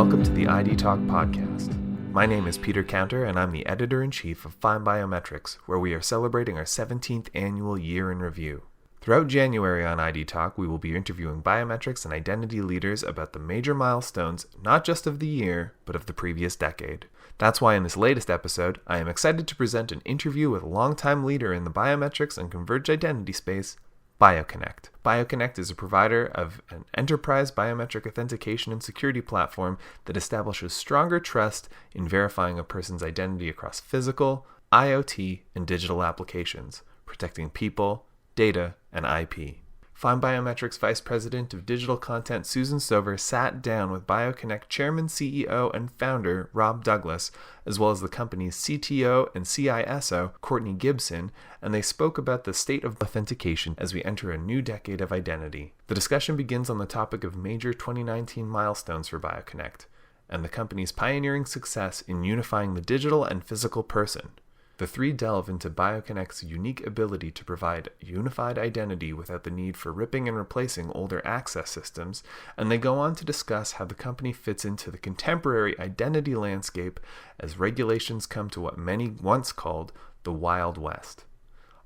welcome to the ID Talk podcast. My name is Peter Counter, and I'm the editor-in-chief of FindBiometrics, where we are celebrating our 17th annual year in review. Throughout January on ID Talk, we will be interviewing biometrics and identity leaders about the major milestones, not just of the year, but of the previous decade. That's why in this latest episode, I am excited to present an interview with a longtime leader in the biometrics and converged identity space, BioConnect. BioConnect is a provider of an enterprise biometric authentication and security platform that establishes stronger trust in verifying a person's identity across physical, IoT, and digital applications, protecting people, data, and IP. FindBiometrics Vice President of Digital Content Susan Stover sat down with BioConnect Chairman, CEO, and Founder Rob Douglas, as well as the company's CTO and CISO Courtney Gibson, and they spoke about the state of authentication as we enter a new decade of identity. The discussion begins on the topic of major 2019 milestones for BioConnect, and the company's pioneering success in unifying the digital and physical person. The three delve into BioConnect's unique ability to provide unified identity without the need for ripping and replacing older access systems, and they go on to discuss how the company fits into the contemporary identity landscape as regulations come to what many once called the Wild West.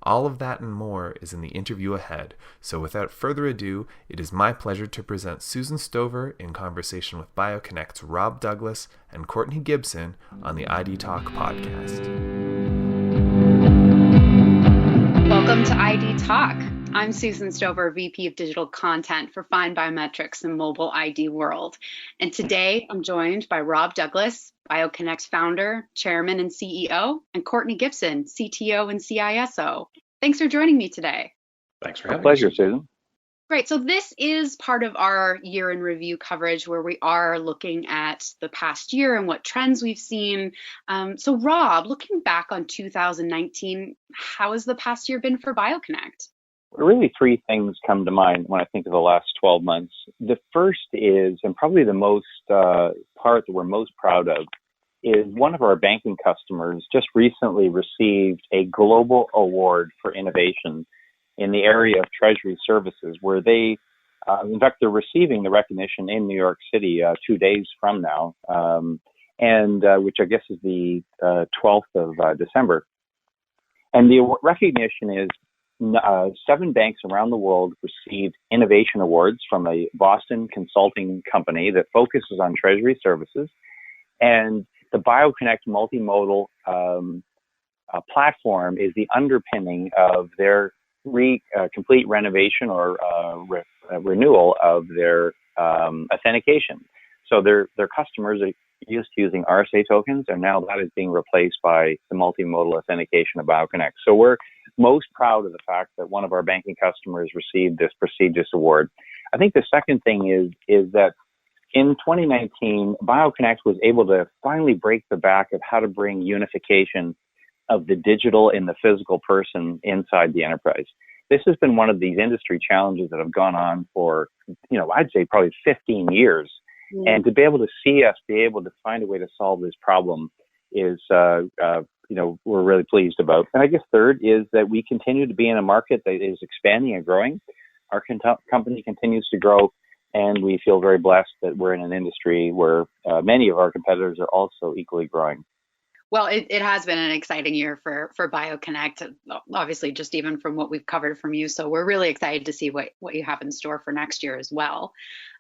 All of that and more is in the interview ahead, so without further ado, it is my pleasure to present Susan Stover in conversation with BioConnect's Rob Douglas and Courtney Gibson on the ID Talk podcast. Welcome to ID Talk. I'm Susan Stover, VP of Digital Content for FindBiometrics and Mobile ID World. And today I'm joined by Rob Douglas, BioConnect's founder, chairman, and CEO, and Courtney Gibson, CTO and CISO. Thanks for joining me today. Thanks for having me. Pleasure, Susan. Great. So this is part of our year in review coverage where we are looking at the past year and what trends we've seen. So Rob, looking back on 2019, how has the past year been for BioConnect? Really, three things come to mind when I think of the last 12 months. The first is, and probably the most part that we're most proud of, is one of our banking customers just recently received a global award for innovation in the area of treasury services, where they, in fact, they're receiving the recognition in New York City 2 days from now, and which I guess is the 12th of December. And the recognition is 7 banks around the world received innovation awards from a Boston consulting company that focuses on treasury services, and the BioConnect multimodal platform is the underpinning of their complete renovation or renewal of their authentication. So their customers are used to using RSA tokens, and now that is being replaced by the multimodal authentication of BioConnect. So we're most proud of the fact that one of our banking customers received this prestigious award. I think the second thing is that in 2019, BioConnect was able to finally break the back of how to bring unification of the digital and the physical person inside the enterprise. This has been one of these industry challenges that have gone on for, I'd say probably 15 years. Mm-hmm. And to be able to see us be able to find a way to solve this problem is, we're really pleased about. And I guess third is that we continue to be in a market that is expanding and growing. Our company continues to grow, and we feel very blessed that we're in an industry where many of our competitors are also equally growing. Well, it has been an exciting year for BioConnect, obviously, just even from what we've covered from you. So we're really excited to see what you have in store for next year as well.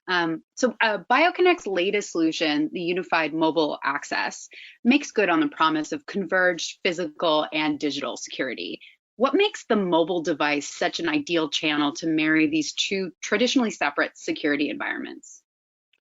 BioConnect's latest solution, the Unified Mobile Access, makes good on the promise of converged physical and digital security. What makes the mobile device such an ideal channel to marry these two traditionally separate security environments?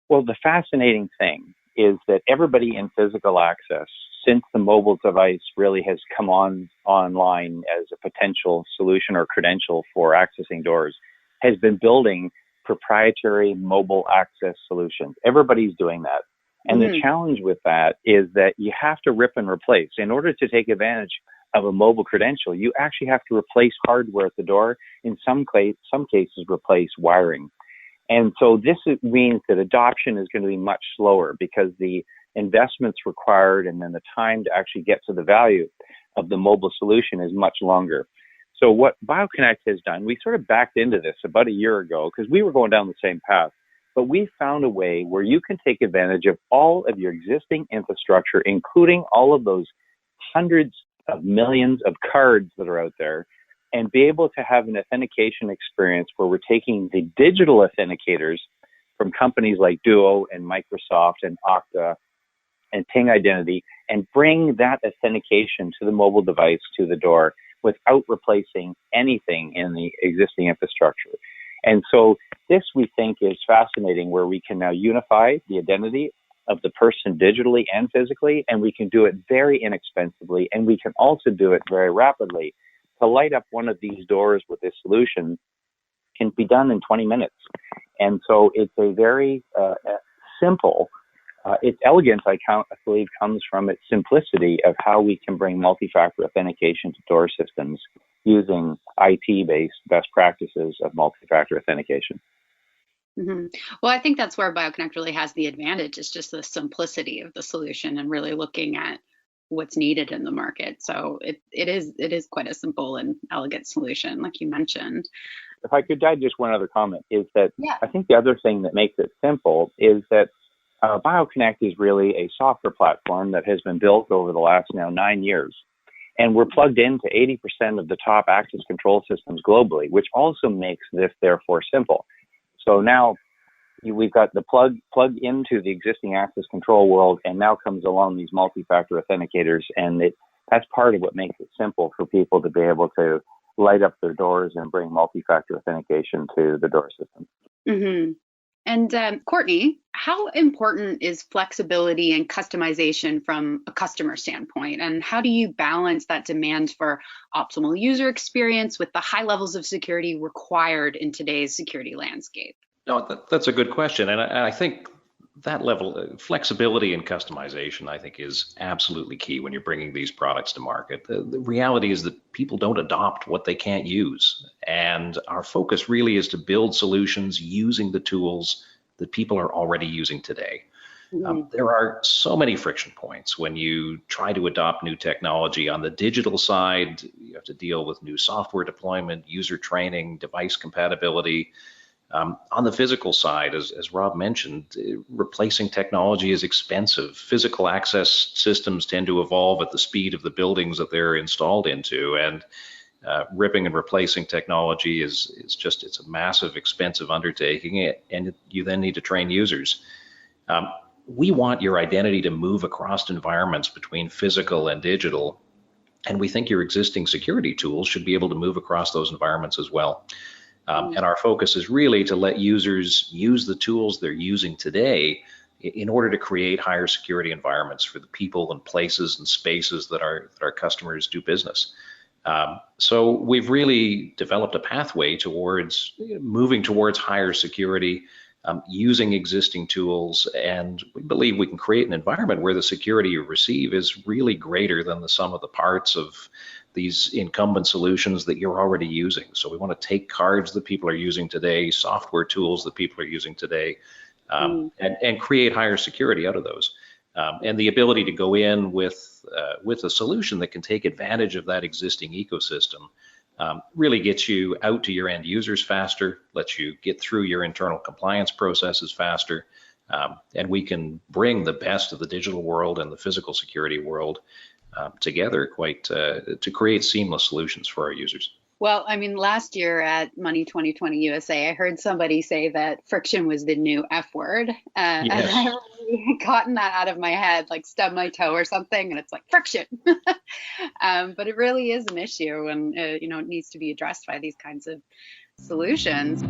Well, the fascinating thing is that everybody in physical access, since the mobile device really has come online as a potential solution or credential for accessing doors, has been building proprietary mobile access solutions. Everybody's doing that. And the challenge with that is that you have to rip and replace. In order to take advantage of a mobile credential, you actually have to replace hardware at the door, in some cases replace wiring. And so this means that adoption is going to be much slower because the investments required and then the time to actually get to the value of the mobile solution is much longer. So what BioConnect has done, we sort of backed into this about a year ago because we were going down the same path. but we found a way where you can take advantage of all of your existing infrastructure, including all of those hundreds of millions of cards that are out there, and be able to have an authentication experience where we're taking the digital authenticators from companies like Duo and Microsoft and Okta and Ping Identity and bring that authentication to the mobile device, to the door, without replacing anything in the existing infrastructure. And so this, we think, is fascinating, where we can now unify the identity of the person digitally and physically, and we can do it very inexpensively, and we can also do it very rapidly. To light up one of these doors with this solution can be done in 20 minutes. And so it's a very simple, its elegance, I believe, comes from its simplicity of how we can bring multi-factor authentication to door systems using IT-based best practices of multi-factor authentication. Mm-hmm. Well, I think that's where BioConnect really has the advantage. It's just the simplicity of the solution and really looking at what's needed in the market. So it is quite a simple and elegant solution, like you mentioned. If I could add just one other comment, is that Yeah. I think the other thing that makes it simple is that BioConnect is really a software platform that has been built over the last now 9 years. And we're plugged into 80% of the top access control systems globally, which also makes this therefore simple. So now we've got the plug into the existing access control world, and now comes along these multi-factor authenticators, and that's part of what makes it simple for people to be able to light up their doors and bring multi-factor authentication to the door system. Mm-hmm. And Courtney, how important is flexibility and customization from a customer standpoint? And how do you balance that demand for optimal user experience with the high levels of security required in today's security landscape? No, that's a good question. And I think that level of flexibility and customization, I think, is absolutely key when you're bringing these products to market. The reality is that people don't adopt what they can't use. And our focus really is to build solutions using the tools that people are already using today. Mm-hmm. There are so many friction points when you try to adopt new technology. On the digital side, you have to deal with new software deployment, user training, device compatibility. On the physical side, as Rob mentioned, replacing technology is expensive. Physical access systems tend to evolve at the speed of the buildings that they're installed into, and ripping and replacing technology it's a massive, expensive undertaking, and you then need to train users. We want your identity to move across environments between physical and digital, and we think your existing security tools should be able to move across those environments as well. And our focus is really to let users use the tools they're using today in order to create higher security environments for the people and places and spaces that our customers do business. So we've really developed a pathway towards moving towards higher security, using existing tools, and we believe we can create an environment where the security you receive is really greater than the sum of the parts of these incumbent solutions that you're already using. So we want to take cards that people are using today, software tools that people are using today, and create higher security out of those. And the ability to go in with a solution that can take advantage of that existing ecosystem really gets you out to your end users faster, lets you get through your internal compliance processes faster, and we can bring the best of the digital world and the physical security world together to create seamless solutions for our users. Well, I mean, last year at Money 2020 USA, I heard somebody say that friction was the new F word. Yes. And I really gotten that out of my head, like stub my toe or something, and it's like friction. But it really is an issue, and it needs to be addressed by these kinds of solutions.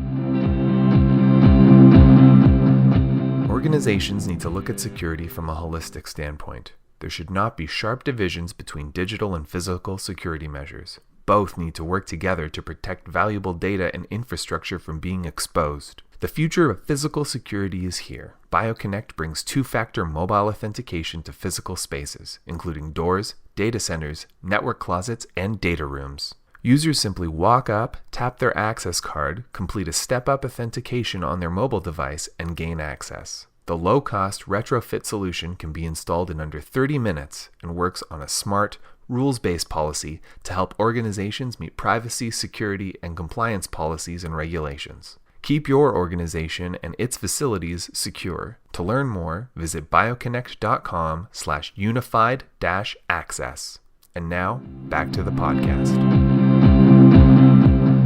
Organizations need to look at security from a holistic standpoint. There should not be sharp divisions between digital and physical security measures. Both need to work together to protect valuable data and infrastructure from being exposed. The future of physical security is here. BioConnect brings two-factor mobile authentication to physical spaces, including doors, data centers, network closets, and data rooms. Users simply walk up, tap their access card, complete a step-up authentication on their mobile device, and gain access. The low-cost retrofit solution can be installed in under 30 minutes and works on a smart, rules-based policy to help organizations meet privacy, security, and compliance policies and regulations. Keep your organization and its facilities secure. To learn more, visit bioconnect.com/unified-access. And now, back to the podcast.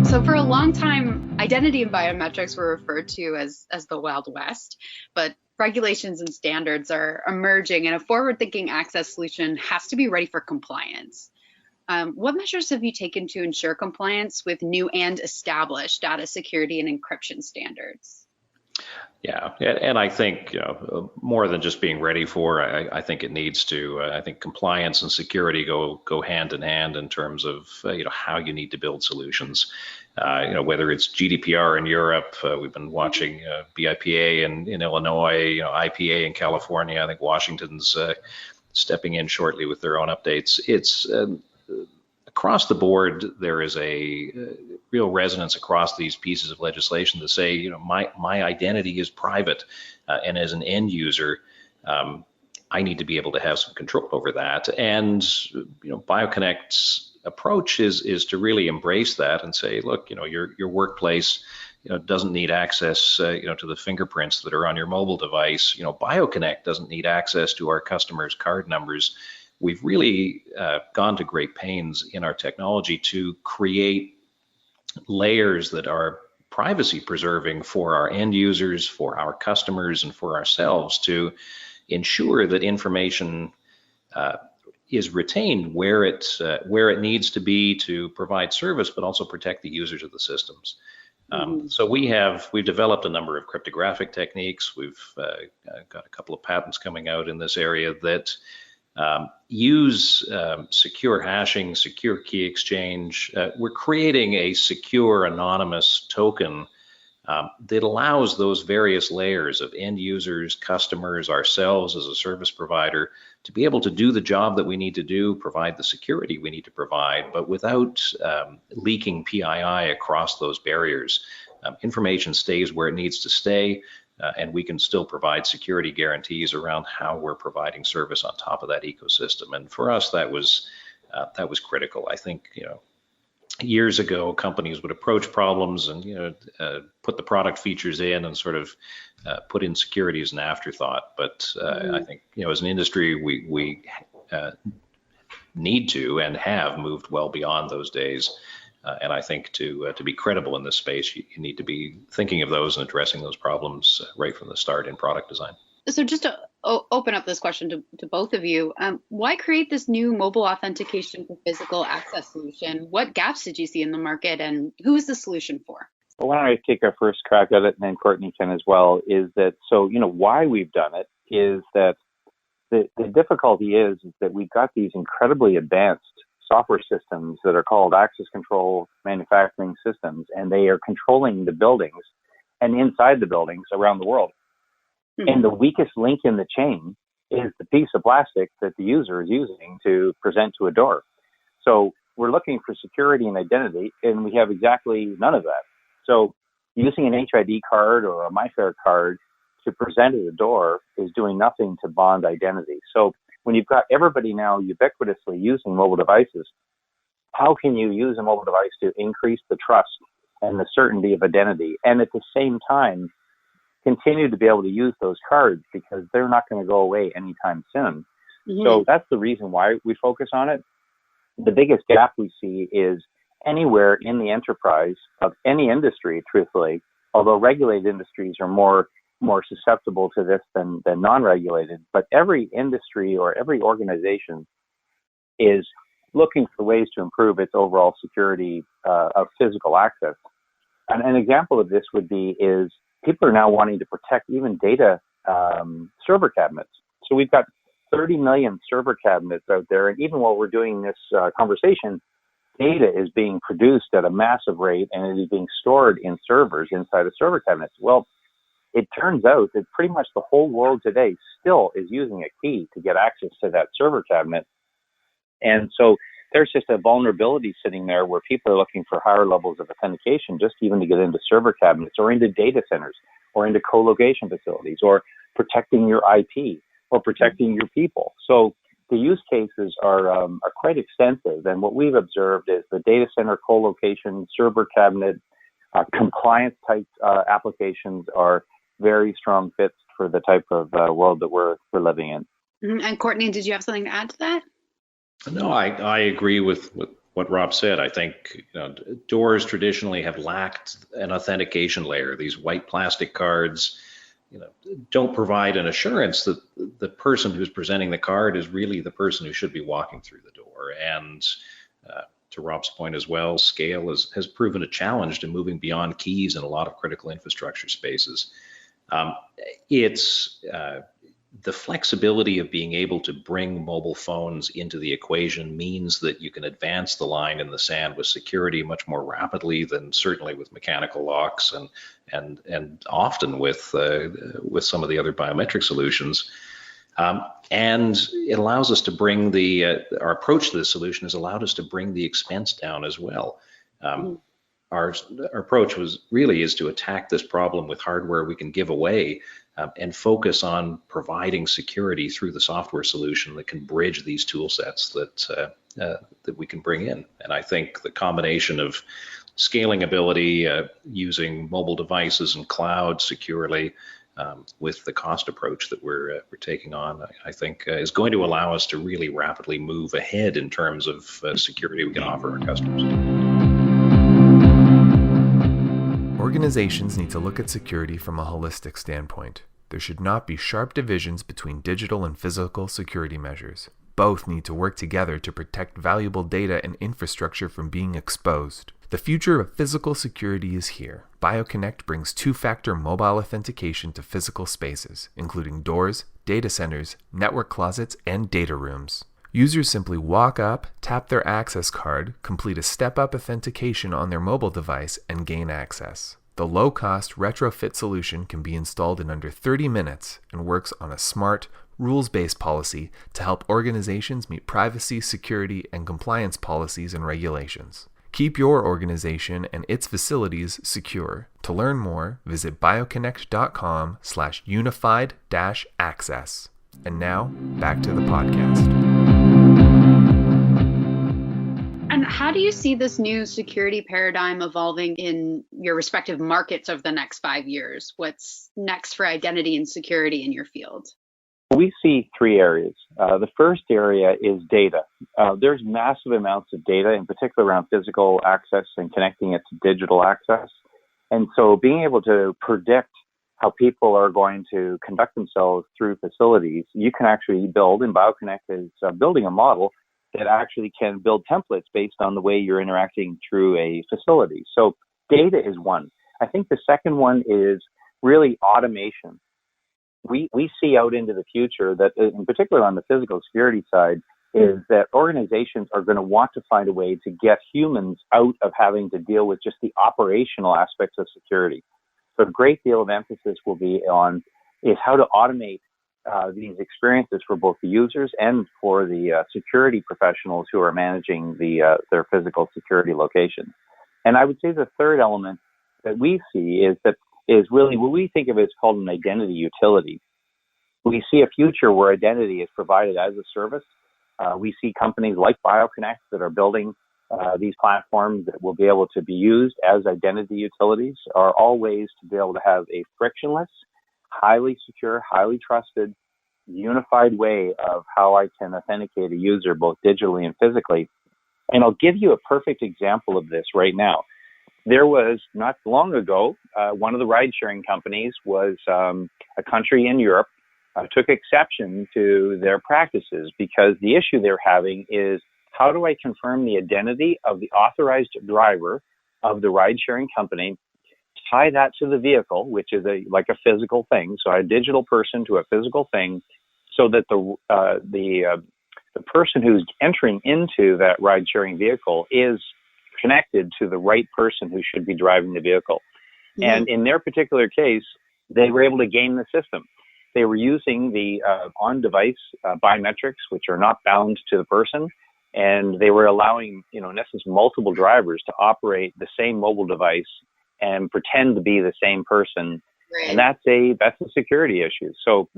So for a long time, identity and biometrics were referred to as the Wild West, but regulations and standards are emerging, and a forward-thinking access solution has to be ready for compliance. What measures have you taken to ensure compliance with new and established data security and encryption standards? Yeah, and I think more than just being ready for, I think it needs to. I think compliance and security go hand in hand in terms of how you need to build solutions. Whether it's GDPR in Europe, we've been watching BIPA in Illinois, IPA in California. I think Washington's stepping in shortly with their own updates. It's across the board, there is a real resonance across these pieces of legislation to say, my identity is private, and as an end user, I need to be able to have some control over that. And BioConnect's approach is to really embrace that and say, look, your workplace doesn't need access to the fingerprints that are on your mobile device. BioConnect doesn't need access to our customers' card numbers. We've really gone to great pains in our technology to create layers that are privacy preserving for our end users, for our customers, and for ourselves to ensure that information is retained where it needs to be to provide service, but also protect the users of the systems. So we've developed a number of cryptographic techniques. We've got a couple of patents coming out in this area that use secure hashing, secure key exchange. We're creating a secure anonymous token that allows those various layers of end users, customers, ourselves as a service provider to be able to do the job that we need to do, provide the security we need to provide, but without leaking PII across those barriers. Information stays where it needs to stay. And we can still provide security guarantees around how we're providing service on top of that ecosystem. And for us, that was critical. I think years ago, companies would approach problems and put the product features in and sort of put in security as an afterthought. But I think as an industry, we need to and have moved well beyond those days. And I think to be credible in this space, you need to be thinking of those and addressing those problems right from the start in product design. So just to open up this question to both of you, why create this new mobile authentication for physical access solution? What gaps did you see in the market, and who is the solution for? Well, why don't I take our first crack at it, and then Courtney can as well, is that, why we've done it is that the difficulty is that we've got these incredibly advanced software systems that are called access control manufacturing systems, and they are controlling the buildings and inside the buildings around the world. Mm-hmm. And the weakest link in the chain is the piece of plastic that the user is using to present to a door. So we're looking for security and identity, and we have exactly none of that. So using an HID card or a MyFair card to present at a door is doing nothing to bond identity. So when you've got everybody now ubiquitously using mobile devices, how can you use a mobile device to increase the trust and the certainty of identity, and at the same time continue to be able to use those cards, because they're not going to go away anytime soon. Mm-hmm. So that's the reason why we focus on it. The biggest gap we see is anywhere in the enterprise of any industry, truthfully, although regulated industries are more susceptible to this than non-regulated, but every industry or every organization is looking for ways to improve its overall security of physical access. And an example of this is people are now wanting to protect even data server cabinets. So we've got 30 million server cabinets out there, and even while we're doing this conversation, data is being produced at a massive rate, and it is being stored in servers inside of server cabinets. Well, it turns out that pretty much the whole world today still is using a key to get access to that server cabinet. And so there's just a vulnerability sitting there where people are looking for higher levels of authentication just even to get into server cabinets or into data centers or into co-location facilities or protecting your IP or protecting your people. So the use cases are quite extensive. And what we've observed is the data center, co-location, server cabinet, compliance type applications are very strong fits for the type of world that we're living in. And Courtney, did you have something to add to that? No, I agree with what Rob said. I think doors traditionally have lacked an authentication layer. These white plastic cards, don't provide an assurance that the person who's presenting the card is really the person who should be walking through the door. And to Rob's point as well, scale has proven a challenge to moving beyond keys in a lot of critical infrastructure spaces. It's the flexibility of being able to bring mobile phones into the equation means that you can advance the line in the sand with security much more rapidly than certainly with mechanical locks and often with some of the other biometric solutions. And it allows us to bring our approach to this solution has allowed us to bring the expense down as well. Our approach is to attack this problem with hardware we can give away and focus on providing security through the software solution that can bridge these tool sets that we can bring in. And I think the combination of scaling ability, using mobile devices and cloud securely, with the cost approach that we're taking on, I think is going to allow us to really rapidly move ahead in terms of security we can offer our customers. Organizations need to look at security from a holistic standpoint. There should not be sharp divisions between digital and physical security measures. Both need to work together to protect valuable data and infrastructure from being exposed. The future of physical security is here. BioConnect brings two-factor mobile authentication to physical spaces, including doors, data centers, network closets, and data rooms. Users simply walk up, tap their access card, complete a step-up authentication on their mobile device, and gain access. The low-cost retrofit solution can be installed in under 30 minutes and works on a smart, rules-based policy to help organizations meet privacy, security, and compliance policies and regulations. Keep your organization and its facilities secure. To learn more, visit bioconnect.com/unified-access. And now, back to the podcast. And how do you see this new security paradigm evolving in your respective markets over the next 5 years? What's next for identity and security in your field? We see three areas. The first area is data. There's massive amounts of data, in particular around physical access and connecting it to digital access. And so being able to predict how people are going to conduct themselves through facilities, you can actually build, and BioConnect is building a model that actually can build templates based on the way you're interacting through a facility. So data is one. I think the second one is really automation. We see out into the future that, in particular on the physical security side, is that organizations are going to want to find a way to get humans out of having to deal with just the operational aspects of security. So a great deal of emphasis will be on is how to automate these experiences for both the users and for the security professionals who are managing their physical security locations. And I would say the third element that we see is really what we think of as called an identity utility. We see a future where identity is provided as a service. We see companies like BioConnect that are building these platforms that will be able to be used as identity utilities, are all ways to be able to have a frictionless, highly secure, highly trusted, unified way of how I can authenticate a user both digitally and physically. And I'll give you a perfect example of this right now. There was, not long ago, one of the ride-sharing companies was a country in Europe took exception to their practices because the issue they're having is how do I confirm the identity of the authorized driver of the ride-sharing company, tie that to the vehicle, which is like a physical thing, so a digital person to a physical thing, so that the person who's entering into that ride-sharing vehicle is connected to the right person who should be driving the vehicle. Mm-hmm. And in their particular case, they were able to game the system. They were using the on-device biometrics, which are not bound to the person, and they were allowing, in essence, multiple drivers to operate the same mobile device and pretend to be the same person. Right. And that's a security issue. So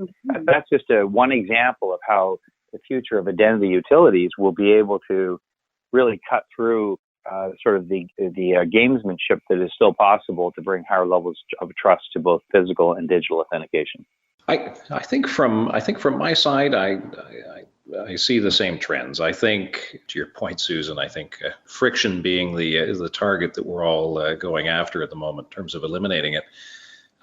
that's just one example of how the future of identity utilities will be able to really cut through sort of the gamesmanship that is still possible to bring higher levels of trust to both physical and digital authentication. I think from my side, I see the same trends. I think, to your point, Susan, I think friction being the target that we're all going after at the moment in terms of eliminating it.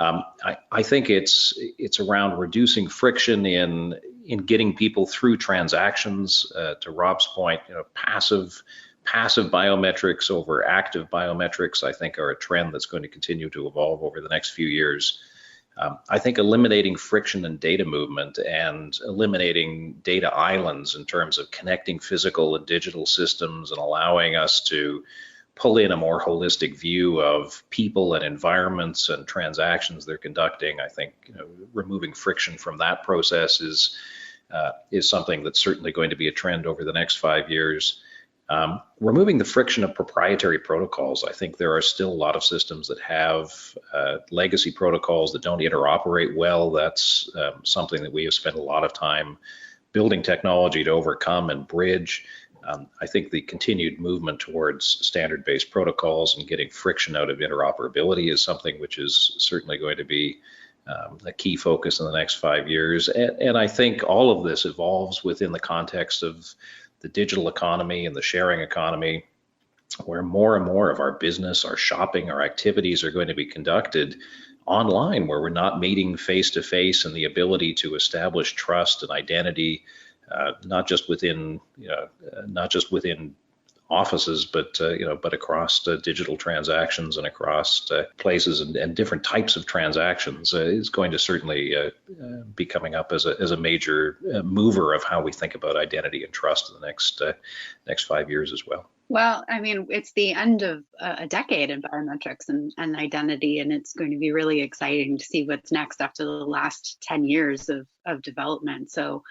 I think it's around reducing friction in getting people through transactions. To Rob's point, passive biometrics over active biometrics, I think, are a trend that's going to continue to evolve over the next few years. I think eliminating friction in data movement and eliminating data islands in terms of connecting physical and digital systems and allowing us to pull in a more holistic view of people and environments and transactions they're conducting. I think removing friction from that process is something that's certainly going to be a trend over the next 5 years. Removing the friction of proprietary protocols. I think there are still a lot of systems that have legacy protocols that don't interoperate well. That's something that we have spent a lot of time building technology to overcome and bridge. I think the continued movement towards standard-based protocols and getting friction out of interoperability is something which is certainly going to be a key focus in the next 5 years. And I think all of this evolves within the context of the digital economy and the sharing economy, where more and more of our business, our shopping, our activities are going to be conducted online, where we're not meeting face to face, and the ability to establish trust and identity, not just within offices, but across digital transactions and across places and different types of transactions is going to certainly be coming up as a major mover of how we think about identity and trust in the next 5 years as well. Well, I mean, it's the end of a decade in biometrics and identity, and it's going to be really exciting to see what's next after the last 10 years of development. So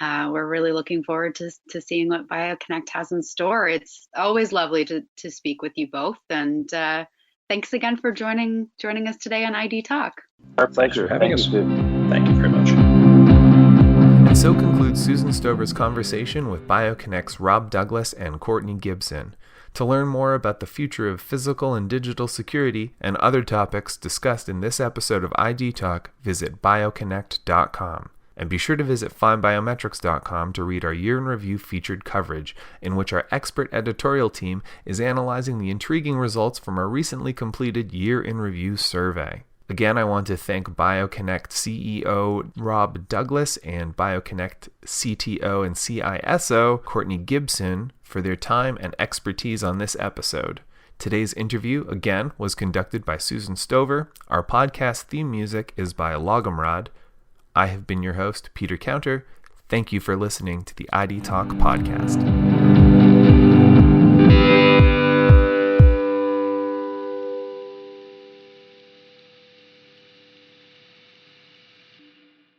we're really looking forward to seeing what BioConnect has in store. It's always lovely to speak with you both, and thanks again for joining us today on ID Talk. Our pleasure. Thank you. Thank you very much. And so concludes Susan Stover's conversation with BioConnect's Rob Douglas and Courtney Gibson. To learn more about the future of physical and digital security and other topics discussed in this episode of ID Talk, visit bioconnect.com. And be sure to visit FindBiometrics.com to read our Year in Review featured coverage, in which our expert editorial team is analyzing the intriguing results from our recently completed Year in Review survey. Again, I want to thank BioConnect CEO Rob Douglas and BioConnect CTO and CISO Courtney Gibson for their time and expertise on this episode. Today's interview, again, was conducted by Susan Stover. Our podcast theme music is by Logomrod. I have been your host, Peter Counter. Thank you for listening to the ID Talk podcast.